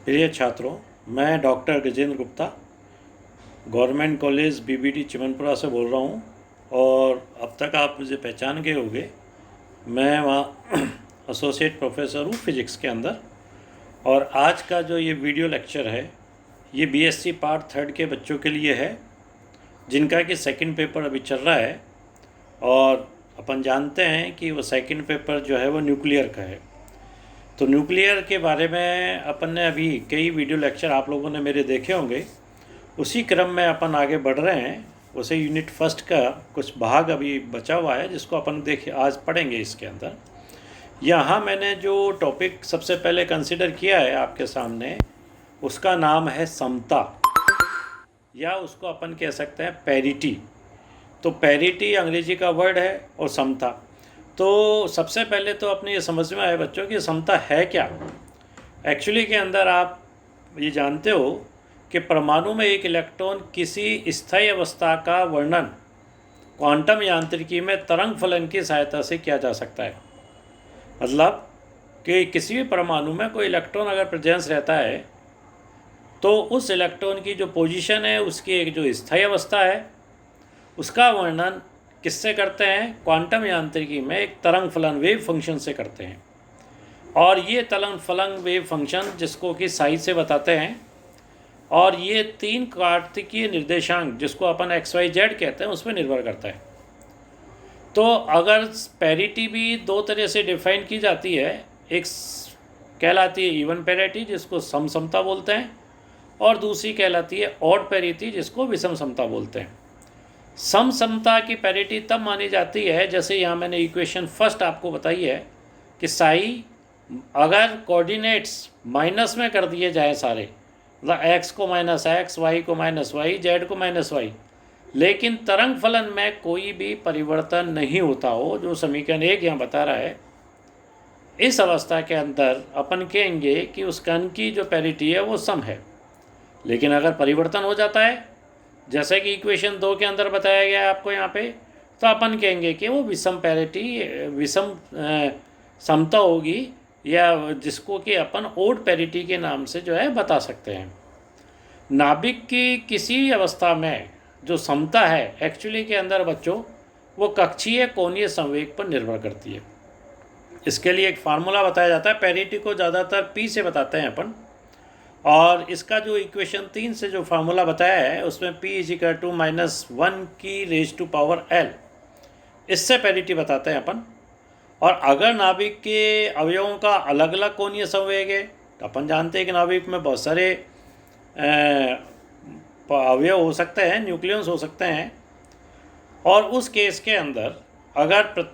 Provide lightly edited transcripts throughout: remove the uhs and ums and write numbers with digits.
प्रिय छात्रों, मैं doctor Gajendra Gupta government college BBT Chimanpura से बोल रहा हूँ। और अब तक आप मुझे पहचान गए होंगे। मैं वहाँ एसोसिएट प्रोफेसर हूँ फिज़िक्स के अंदर। और आज का जो ये वीडियो लेक्चर है ये बीएससी पार्ट 3 के बच्चों के लिए है, जिनका कि सेकंड पेपर अभी चल रहा है। और अपन जानते हैं कि वो सेकंड पेपर जो है वो न्यूक्लियर का है। तो न्यूक्लियर के बारे में अपन ने अभी कई वीडियो लेक्चर आप लोगों ने मेरे देखे होंगे। उसी क्रम में अपन आगे बढ़ रहे हैं। उसे यूनिट फर्स्ट का कुछ भाग अभी बचा हुआ है, जिसको अपन आज पढ़ेंगे। इसके अंदर यहाँ मैंने जो टॉपिक सबसे पहले कंसिडर किया है आपके सामने, उसका नाम है समता, या उसको अपन कह सकते हैं पैरिटी। तो पैरिटी अंग्रेजी का वर्ड है और समता। तो सबसे पहले तो अपने ये समझ में आए बच्चों कि समता है क्या। एक्चुअली के अंदर आप ये जानते हो कि परमाणु में एक इलेक्ट्रॉन किसी स्थायी अवस्था का वर्णन क्वांटम यांत्रिकी में तरंग फलन की सहायता से किया जा सकता है। मतलब कि किसी भी परमाणु में कोई इलेक्ट्रॉन अगर प्रेजेंस रहता है तो उस इलेक्ट्रॉन की जो पोजीशन है, उसकी एक जो स्थायी अवस्था है, उसका वर्णन किससे करते हैं? क्वांटम यांत्रिकी में एक तरंग फलन वेव फंक्शन से करते हैं। और ये तरंग फलन वेव फंक्शन जिसको कि साई से बताते हैं, और ये 3 कार्तिकीय निर्देशांक जिसको अपन XYZ कहते हैं उस पर निर्भर करता है। तो अगर पैरिटी भी 2 तरह से डिफाइन की जाती है। एक कहलाती है इवन पैरिटी जिसको समता बोलते हैं, और दूसरी कहलाती है ऑड पैरिटी जिसको विषम समता बोलते हैं। समता की पैरिटी तब मानी जाती है, जैसे यहाँ मैंने इक्वेशन फर्स्ट आपको बताई है कि साई अगर कोऑर्डिनेट्स माइनस में कर दिए जाए सारे, मतलब x को -x, y को -y, z को -y, लेकिन तरंग फलन में कोई भी परिवर्तन नहीं होता हो, जो समीकरण 1 यहाँ बता रहा है, इस अवस्था के अंदर अपन कहेंगे कि उस कण की जो पैरिटी है वो सम है। लेकिन अगर परिवर्तन हो जाता है, जैसे कि इक्वेशन 2 के अंदर बताया गया है आपको यहाँ पे, तो अपन कहेंगे कि वो विषम पैरिटी, विषम समता होगी, या जिसको कि अपन ओड पैरिटी के नाम से जो है बता सकते हैं। नाभिक की किसी अवस्था में जो समता है एक्चुअली के अंदर बच्चों, वो कक्षीय कोणीय संवेग पर निर्भर करती है। इसके लिए एक फार्मूला बताया जाता है। पैरिटी को ज़्यादातर P से बताते हैं अपन, और इसका जो इक्वेशन 3 से जो फार्मूला बताया है उसमें P = -1 की रेज़ टू पावर L, इससे पैरिटी बताते हैं अपन। और अगर नाभिक के अवयवों का अलग अलग कोणीय संवेग है, तो अपन जानते हैं कि नाभिक में बहुत सारे अवयव हो सकते हैं, न्यूक्लियस हो सकते हैं। और उस केस के अंदर अगर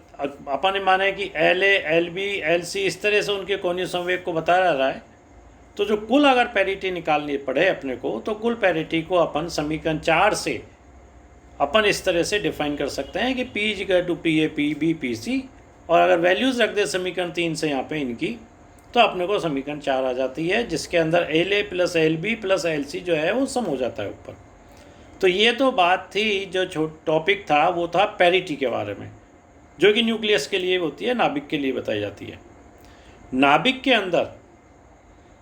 अपन माने कि LA, LB, LC इस तरह से उनके कोणीय संवेग को बता रहा है, तो जो कुल अगर पैरिटी निकालनी पड़े अपने को, तो कुल पैरिटी को अपन समीकरण 4 से अपन इस तरह से डिफाइन कर सकते हैं कि P = PA, PB, PC, और अगर वैल्यूज़ रख दे समीकरण 3 से यहाँ पे इनकी, तो अपने को समीकरण 4 आ जाती है, जिसके अंदर LA + LB + LC जो है वो सम हो जाता है ऊपर। तो ये तो बात थी, जो टॉपिक था वो था पैरिटी के बारे में, जो कि न्यूक्लियस के लिए होती है, नाभिक के लिए बताई जाती है। नाभिक के अंदर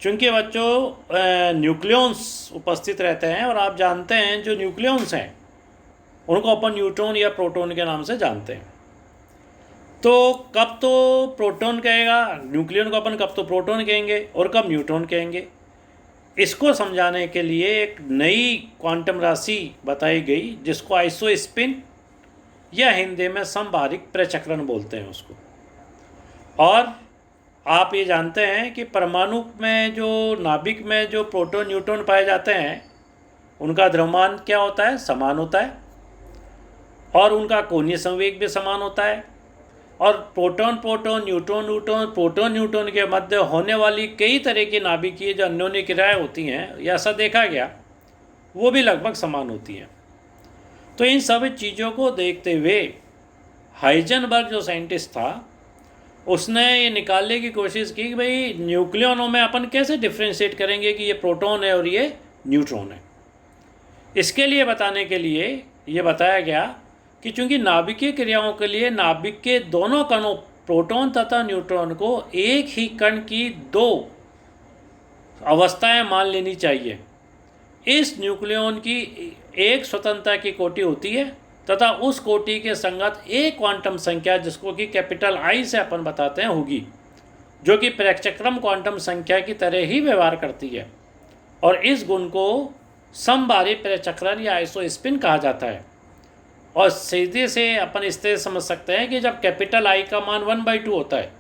चूँकि बच्चों न्यूक्लियॉन्स उपस्थित रहते हैं, और आप जानते हैं जो न्यूक्लियॉन्स हैं उनको अपन न्यूट्रॉन या प्रोटॉन के नाम से जानते हैं। तो कब तो प्रोटॉन कहेगा न्यूक्लियन को अपन, कब तो प्रोटॉन कहेंगे, और कब न्यूट्रॉन कहेंगे। इसको समझाने के लिए एक नई क्वांटम राशि बताई गई, जिसको आइसोस्पिन या हिंदी में समबाहरिक प्रचक्रण बोलते हैं उसको। और आप ये जानते हैं कि परमाणु में जो नाभिक में जो प्रोटॉन न्यूट्रॉन पाए जाते हैं, उनका द्रव्यमान क्या होता है? समान होता है, और उनका कोणीय संवेग भी समान होता है। और प्रोटॉन न्यूट्रॉन न्यूट्रॉन के मध्य होने वाली कई तरह की नाभिकीय जो अन्योन्य क्रियाएँ होती हैं, या ऐसा देखा गया, वो भी लगभग समान होती हैं। तो इन सब चीज़ों को देखते हुए हाइजेनबर्ग जो साइंटिस्ट था, उसने ये निकालने की कोशिश की कि भाई न्यूक्लियनों में अपन कैसे डिफ्रेंशिएट करेंगे कि ये प्रोटॉन है और ये न्यूट्रॉन है। इसके लिए बताने के लिए ये बताया गया कि चूँकि नाभिकीय क्रियाओं के लिए नाभिक के दोनों कणों प्रोटॉन तथा न्यूट्रॉन को एक ही कण की 2 अवस्थाएं मान लेनी चाहिए। इस न्यूक्लियन की एक स्वतंत्रता की कोटि होती है तथा उस कोटि के संगत एक क्वांटम संख्या जिसको कि कैपिटल आई से अपन बताते हैं होगी, जो कि प्रेक्षक्रम क्वांटम संख्या की तरह ही व्यवहार करती है। और इस गुण को समबारी प्रेक्षकरण या आइसोस्पिन कहा जाता है। और सीधे से अपन इस तरह समझ सकते हैं कि जब कैपिटल आई का मान 1/2 होता है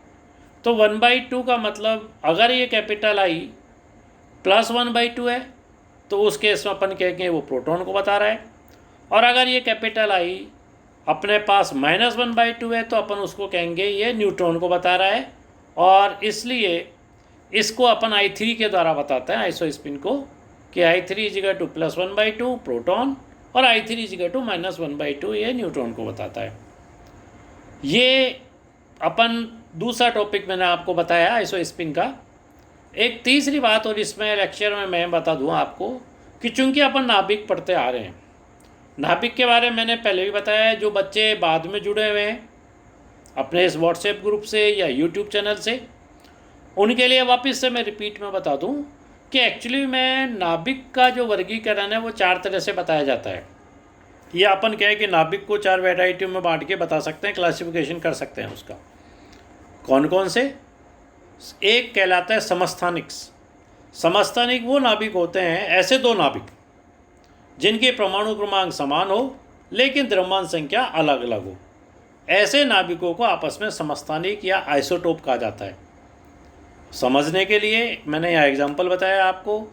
तो 1/2 का मतलब अगर ये कैपिटल आई प्लस 1/2 है तो उस केस में अपन कहेंगे वो प्रोटॉन को बता रहा है, और अगर ये कैपिटल आई अपने पास -1/2 है तो अपन उसको कहेंगे ये न्यूट्रॉन को बता रहा है। और इसलिए इसको अपन I3 के द्वारा बताते हैं आइसोस्पिन को, कि I3 = +1/2 प्रोटॉन और I3 = -1/2 ये न्यूट्रॉन को बताता है। ये अपन दूसरा टॉपिक मैंने आपको बताया आइसोस्पिन का। एक तीसरी बात, और इसमें लेक्चर में मैं बता दूँ आपको कि चूंकि अपन नाभिक पढ़ते आ रहे हैं, नाभिक के बारे में मैंने पहले भी बताया है। जो बच्चे बाद में जुड़े हुए हैं अपने इस व्हाट्सएप ग्रुप से या यूट्यूब चैनल से, उनके लिए वापस से मैं रिपीट में बता दूं कि एक्चुअली में नाभिक का जो वर्गीकरण है वो 4 तरह से बताया जाता है। ये अपन कहें कि नाभिक को 4 वैरायटियों में बांट के बता सकते हैं, क्लासिफिकेशन कर सकते हैं उसका। कौन कौन से? एक कहलाता है समस्थानिक्स। समस्थानिक वो नाभिक होते हैं, ऐसे 2 नाभिक जिनके परमाणु क्रमांक समान हो लेकिन द्रव्यमान संख्या अलग अलग हो। ऐसे नाभिकों को आपस में समस्थानिक या आइसोटोप कहा जाता है। समझने के लिए मैंने यहाँ एग्जाम्पल बताया आपको,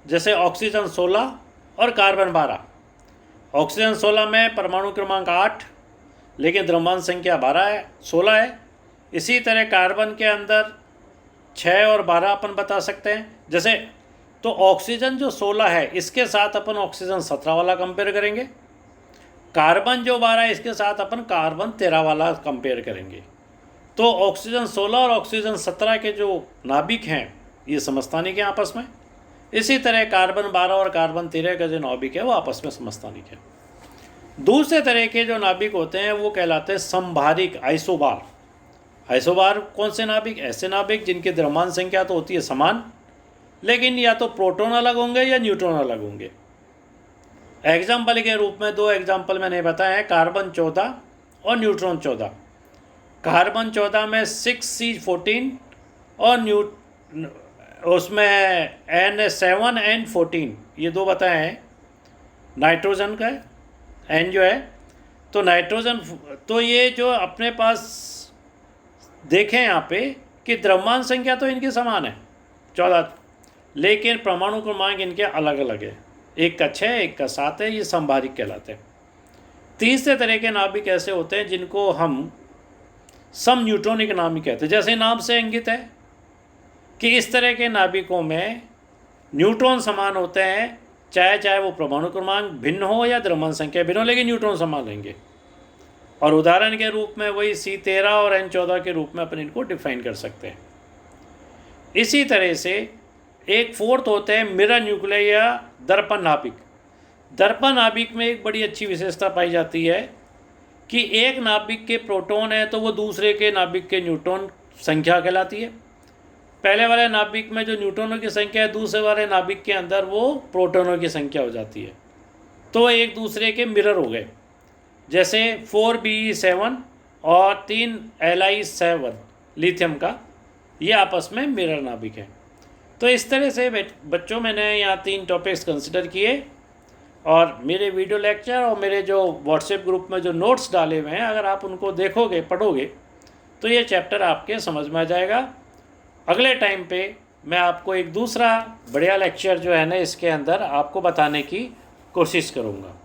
जैसे ऑक्सीजन 16 और कार्बन 12। ऑक्सीजन 16 में परमाणु क्रमांक 8 लेकिन द्रव्यमान संख्या 16 है। इसी तरह कार्बन के अंदर 6 और 12 अपन बता सकते हैं। जैसे तो ऑक्सीजन जो 16 है इसके साथ अपन ऑक्सीजन 17 वाला कंपेयर करेंगे, कार्बन जो 12 है इसके साथ अपन कार्बन 13 वाला कंपेयर करेंगे। तो ऑक्सीजन 16 और ऑक्सीजन 17 के जो नाभिक हैं ये समस्थानिक हैं आपस में। इसी तरह कार्बन 12 और कार्बन 13 का जो नाभिक है वो आपस में समस्थानिक है। दूसरे तरह के जो नाभिक होते हैं वो कहलाते हैं समभारिक, आइसोबार। आइसोबार कौन से नाभिक? ऐसे नाभिक जिनकी द्रव्यमान संख्या तो होती है समान, लेकिन या तो प्रोटॉन अलग होंगे या न्यूट्रॉन अलग होंगे। एग्जाम्पल के रूप में 2 एग्जाम्पल मैंने बताए हैं, कार्बन 14 और न्यूट्रॉन 14। कार्बन 14 में 6C14 और उसमें N7N14 ये 2 बताए हैं। नाइट्रोजन का N जो है तो नाइट्रोजन, तो ये जो अपने पास देखें यहाँ पे कि द्रव्यमान संख्या तो इनकी समान है 14, लेकिन परमाणु क्रमांक इनके अलग अलग है। एक का 6 एक का 7 है। ये समभारिक कहलाते हैं। तीसरे तरह के नाभिक ऐसे होते हैं जिनको हम सम न्यूट्रॉनिक नाभिक कहते हैं। जैसे नाम से इंगित है कि इस तरह के नाभिकों में न्यूट्रॉन समान होते हैं, चाहे वो परमाणु क्रमांक भिन्न हो या द्रव्यमान संख्या भिन्न हो, लेकिन न्यूट्रॉन समान रहेंगे। और उदाहरण के रूप में वही C13 और N14 के रूप में अपन इनको डिफाइन कर सकते हैं। इसी तरह से एक फोर्थ होते हैं मिरर न्यूक्लियर या दर्पण नाभिक। दर्पण नाभिक में एक बड़ी अच्छी विशेषता पाई जाती है कि एक नाभिक के प्रोटॉन है तो वो दूसरे के नाभिक के न्यूट्रॉन संख्या कहलाती है। पहले वाले नाभिक में जो न्यूट्रॉनों की संख्या है, दूसरे वाले नाभिक के अंदर वो प्रोटॉनों की संख्या हो जाती है, तो एक दूसरे के मिरर हो गए। जैसे 4Be7 और 3Li7 लिथियम का, ये आपस में मिरर नाभिक है। तो इस तरह से बच्चों मैंने यहाँ 3 टॉपिक्स कंसिडर किए, और मेरे वीडियो लेक्चर और मेरे जो व्हाट्सएप ग्रुप में जो नोट्स डाले हुए हैं, अगर आप उनको देखोगे पढ़ोगे तो ये चैप्टर आपके समझ में आ जाएगा। अगले टाइम पे मैं आपको एक दूसरा बढ़िया लेक्चर जो है ना इसके अंदर आपको बताने की कोशिश करूँगा।